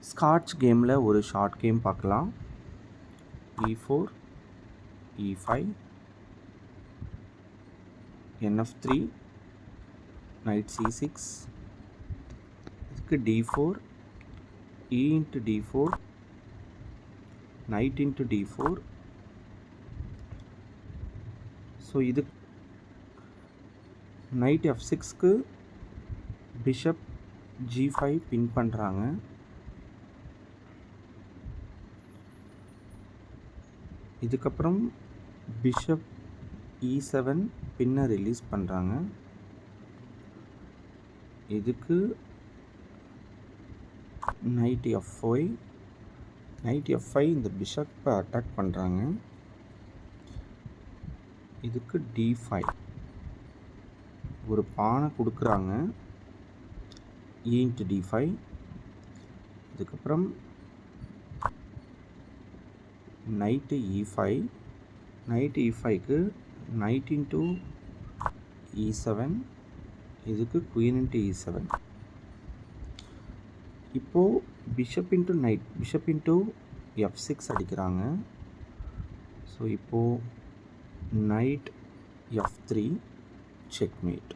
Scotch கேமில் ஒரு short game பார்க்கலாம். e4 e5 nf3 knight c6 இதுக்கு d4 e into d4 knight into d4. So இது knight f6க்கு bishop g5 பின் பண்ணுறாங்க. இதுக்கப்புறம் பிஷப் e7 பின்னை ரிலீஸ் பண்ணுறாங்க. இதுக்கு knight f5 இந்த பிஷப்பை அட்டாக் பண்ணுறாங்க. இதுக்கு d5 ஒரு பானை கொடுக்குறாங்க. e into d5. இதுக்கப்புறம் knight e5க்கு knight into e7. இதுக்கு queen into e7. இப்போது பிஷப் into f6 அடிக்கிறாங்க. ஸோ இப்போது knight f3 checkmate.